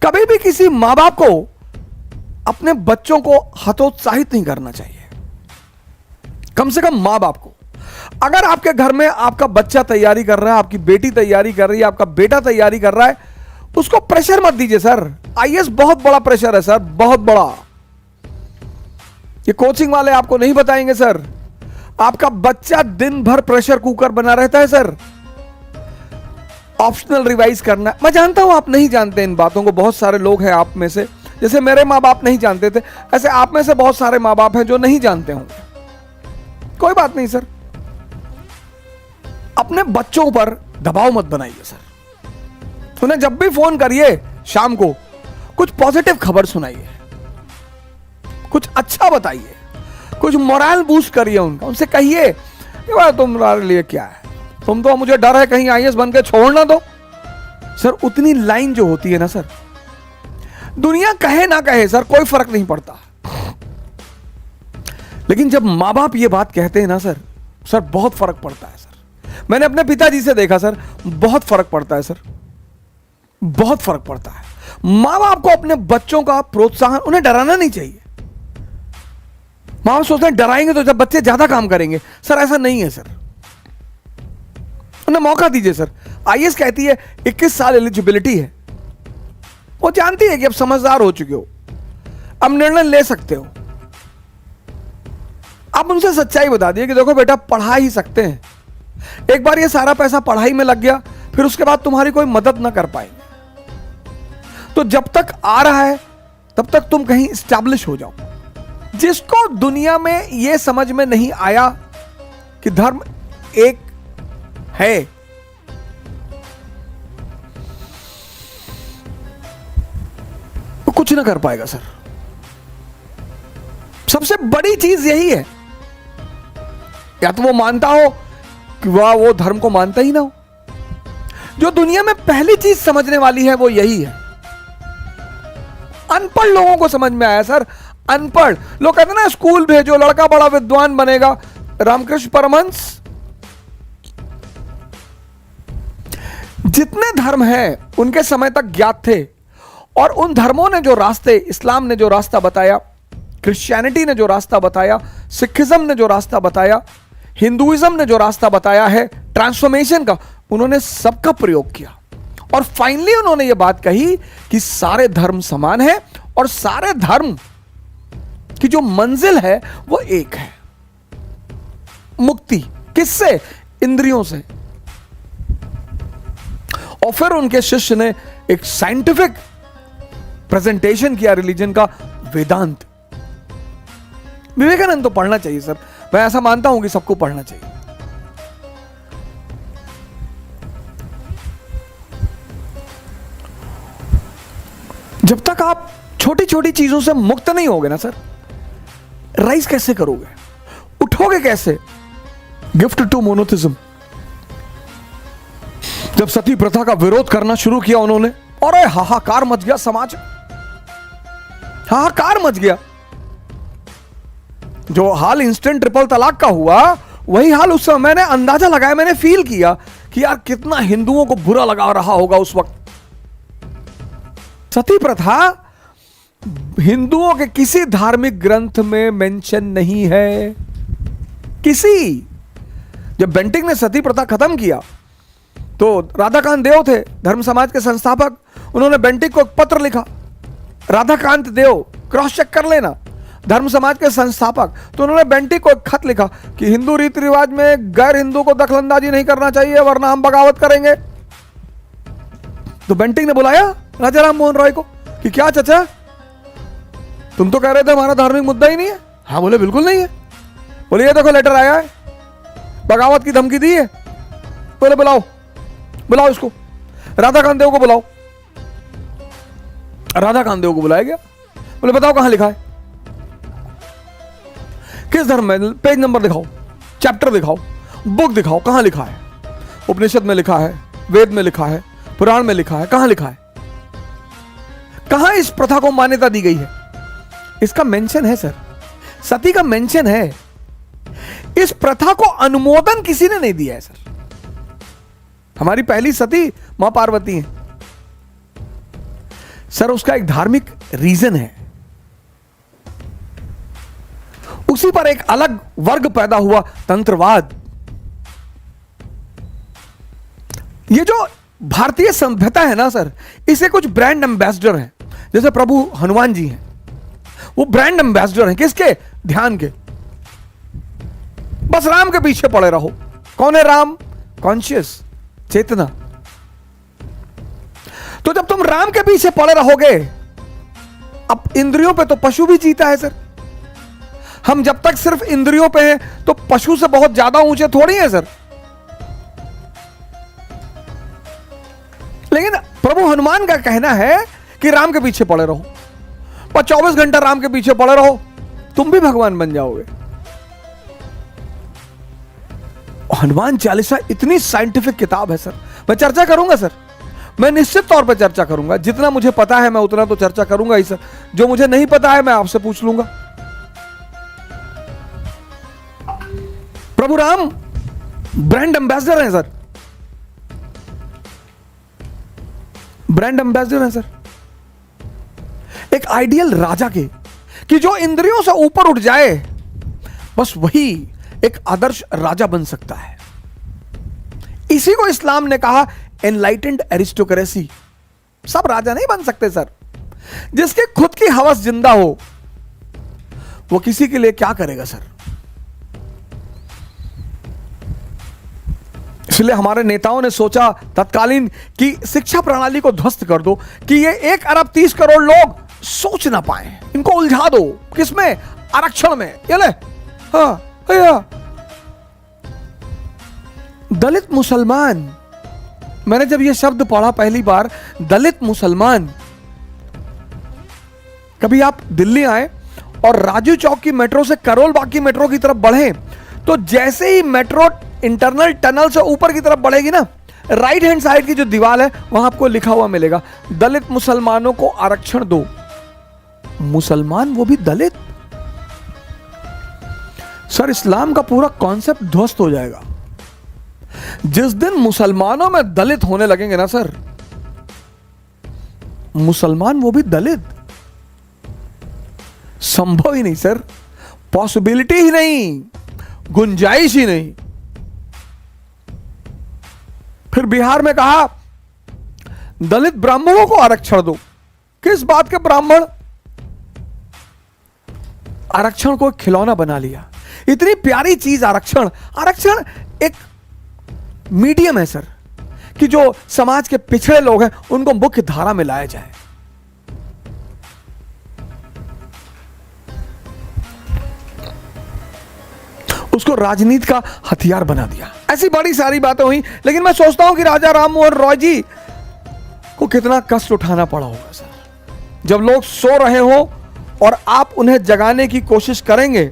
कभी भी किसी मां बाप को अपने बच्चों को हतोत्साहित नहीं करना चाहिए। कम से कम मां बाप को। अगर आपके घर में आपका बच्चा तैयारी कर रहा है, आपकी बेटी तैयारी कर रही है, आपका बेटा तैयारी कर रहा है, उसको प्रेशर मत दीजिए सर। आईएएस बहुत बड़ा प्रेशर है सर, बहुत बड़ा। ये कोचिंग वाले आपको नहीं बताएंगे सर। आपका बच्चा दिन भर प्रेशर कुकर बना रहता है सर। ऑप्शनल रिवाइज करना, मैं जानता हूं आप नहीं जानते इन बातों को। बहुत सारे लोग हैं आप में से, जैसे मेरे मां बाप नहीं जानते थे, ऐसे आप में से बहुत सारे मां बाप हैं जो नहीं जानते होंगे। कोई बात नहीं सर, अपने बच्चों पर दबाव मत बनाइए सर। उन्हें जब भी फोन करिए शाम को, कुछ पॉजिटिव खबर सुनाइए, कुछ अच्छा बताइए, कुछ मोरल बूस्ट करिए उनका। उनसे कहिए कि तुम्हारे लिए क्या है, तुम तो, मुझे डर है कहीं आईएएस बन के छोड़ ना दो। सर उतनी लाइन जो होती है ना सर, दुनिया कहे ना कहे सर, कोई फर्क नहीं पड़ता। लेकिन जब मां बाप ये बात कहते हैं ना सर, सर बहुत फर्क पड़ता है सर। मैंने अपने पिताजी से देखा सर, बहुत फर्क पड़ता है सर, बहुत फर्क पड़ता है। मां बाप को अपने बच्चों का प्रोत्साहन, उन्हें डराना नहीं चाहिए। मां बाप सोचते हैं डराएंगे तो जब बच्चे ज्यादा काम करेंगे, सर ऐसा नहीं है सर। उन्हें मौका दीजिए सर। आईएएस कहती है 21 साल एलिजिबिलिटी है, वो जानती है कि अब समझदार हो चुके हो, अब निर्णय ले सकते हो। आप उनसे सच्चाई बता दिए कि देखो बेटा, पढ़ा ही सकते हैं, एक बार ये सारा पैसा पढ़ाई में लग गया, फिर उसके बाद तुम्हारी कोई मदद ना कर पाएंगे, तो जब तक आ रहा है तब तक तुम कहीं स्टैब्लिश हो जाओ। जिसको दुनिया में यह समझ में नहीं आया कि धर्म एक है, वो कुछ ना कर पाएगा सर। सबसे बड़ी चीज यही है, या तो वो मानता हो कि वाह वो धर्म को मानता ही ना हो। जो दुनिया में पहली चीज समझने वाली है वो यही है। अनपढ़ लोगों को समझ में आया सर। अनपढ़ लोग कहते हैं ना, स्कूल भेजो लड़का बड़ा विद्वान बनेगा। रामकृष्ण परमहंस, जितने धर्म हैं उनके समय तक ज्ञात थे, और उन धर्मों ने जो रास्ते, इस्लाम ने जो रास्ता बताया, क्रिश्चियनिटी ने जो रास्ता बताया, सिखिज्म ने जो रास्ता बताया, हिंदुइज्म ने जो रास्ता बताया है ट्रांसफॉर्मेशन का, उन्होंने सबका प्रयोग किया। और फाइनली उन्होंने ये बात कही कि सारे धर्म समान है और सारे धर्म की जो मंजिल है वो एक है, मुक्ति। किससे? इंद्रियों से। और फिर उनके शिष्य ने एक साइंटिफिक प्रेजेंटेशन किया रिलीजन का, वेदांत। विवेकानंद तो पढ़ना चाहिए सर, मैं ऐसा मानता हूं कि सबको पढ़ना चाहिए। जब तक आप छोटी छोटी चीजों से मुक्त नहीं होगे ना सर, राइज कैसे करोगे, उठोगे कैसे? Gift to monotheism. जब सती प्रथा का विरोध करना शुरू किया उन्होंने, और हाहाकार मच गया समाज, हाहाकार मच गया। जो हाल इंस्टेंट ट्रिपल तलाक का हुआ, वही हाल उस समय मैंने अंदाजा लगाया, मैंने फील किया कि यार कितना हिंदुओं को बुरा लगा रहा होगा उस वक्त। सती प्रथा हिंदुओं के किसी धार्मिक ग्रंथ में मेंशन नहीं है, किसी। जब बेंटिक ने सती प्रथा खत्म किया तो राधाकांत देव थे धर्म समाज के संस्थापक, उन्होंने बेंटिक को एक पत्र लिखा। राधाकांत देव, क्रॉस चेक कर लेना, धर्म समाज के संस्थापक। तो उन्होंने बेंटिक को एक खत लिखा कि हिंदू रीति रिवाज में गैर हिंदू को दखलंदाजी नहीं करना चाहिए, वरना हम बगावत करेंगे। तो बेंटिक ने बुलाया राजा राम मोहन रॉय को कि क्या चाचा, तुम तो कह रहे थे हमारा धार्मिक मुद्दा ही नहीं है। हाँ, बोले बिल्कुल नहीं है। बोले ये देखो लेटर आया है, बगावत की धमकी दी है। बोले बुलाओ, बुलाओ इसको, राधाकांत देव को बुलाओ। राधाकांत देव को बुलाया गया। बोले बताओ कहां लिखा है, किस धर्म में, पेज नंबर दिखाओ, चैप्टर दिखाओ, बुक दिखाओ, कहां लिखा है। उपनिषद में लिखा है, वेद में लिखा है, पुराण में लिखा है, कहां लिखा है, कहां इस प्रथा को मान्यता दी गई है? इसका मेंशन है सर, सती का मेंशन है। इस प्रथा को अनुमोदन किसी ने नहीं दिया है सर। हमारी पहली सती मां पार्वती है। सर उसका एक धार्मिक रीजन है। उसी पर एक अलग वर्ग पैदा हुआ, तंत्रवाद। ये जो भारतीय सभ्यता है ना सर, इसे कुछ ब्रांड एम्बेसडर हैं, जैसे प्रभु हनुमान जी हैं, वो ब्रांड एम्बेसडर हैं किसके? ध्यान के। बस राम के पीछे पड़े रहो। कौन है राम? कॉन्शियस, चेतना। तो जब तुम राम के पीछे पड़े रहोगे, अब इंद्रियों पे तो पशु भी जीता है सर। हम जब तक सिर्फ इंद्रियों पे हैं तो पशु से बहुत ज्यादा ऊंचे थोड़ी है सर। लेकिन प्रभु हनुमान का कहना है कि राम के पीछे पड़े रहो, पर 24 घंटा राम के पीछे पड़े रहो, तुम भी भगवान बन जाओगे। हनुमान चालीसा इतनी साइंटिफिक किताब है सर। मैं चर्चा करूंगा सर, मैं निश्चित तौर पर चर्चा करूंगा। जितना मुझे पता है मैं उतना तो चर्चा करूंगा ही सर। जो मुझे नहीं पता है मैं आपसे पूछ लूंगा। प्रभु राम ब्रांड एम्बेसडर हैं सर, ब्रांड एम्बेसडर हैं सर एक आइडियल राजा के, कि जो इंद्रियों से ऊपर उठ जाए, बस वही एक आदर्श राजा बन सकता है। इसी को इस्लाम ने कहा एनलाइटेंड एरिस्टोक्रेसी। सब राजा नहीं बन सकते सर। जिसके खुद की हवस जिंदा हो, वो किसी के लिए क्या करेगा सर। इसलिए हमारे नेताओं ने सोचा तत्कालीन कि शिक्षा प्रणाली को ध्वस्त कर दो, कि ये 1 अरब 30 करोड़ लोग सोच ना पाए, इनको उलझा दो। किसमें? आरक्षण में। ये ले, हाँ दलित मुसलमान। मैंने जब ये शब्द पढ़ा पहली बार, दलित मुसलमान। कभी आप दिल्ली आए और राजू चौक की मेट्रो से करोल बाग की मेट्रो की तरफ बढ़े, तो जैसे ही मेट्रो इंटरनल टनल से ऊपर की तरफ बढ़ेगी ना, राइट हैंड साइड की जो दीवार है वहां आपको लिखा हुआ मिलेगा, दलित मुसलमानों को आरक्षण दो। मुसलमान वो भी दलित। सर इस्लाम का पूरा कॉन्सेप्ट ध्वस्त हो जाएगा जिस दिन मुसलमानों में दलित होने लगेंगे ना सर। मुसलमान वो भी दलित, संभव ही नहीं सर, पॉसिबिलिटी ही नहीं, गुंजाइश ही नहीं। फिर बिहार में कहा दलित ब्राह्मणों को आरक्षण दो। किस बात के ब्राह्मण? आरक्षण को खिलौना बना लिया। इतनी प्यारी चीज आरक्षण। आरक्षण एक मीडियम है सर, कि जो समाज के पिछड़े लोग हैं उनको मुख्य धारा में लाया जाए। उसको राजनीति का हथियार बना दिया। ऐसी बड़ी सारी बातें हुई, लेकिन मैं सोचता हूं कि राजा राम मोहन रॉय जी को कितना कष्ट उठाना पड़ा होगा सर। जब लोग सो रहे हो और आप उन्हें जगाने की कोशिश करेंगे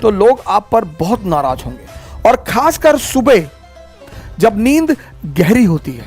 तो लोग आप पर बहुत नाराज होंगे, और खासकर सुबह जब नींद गहरी होती है।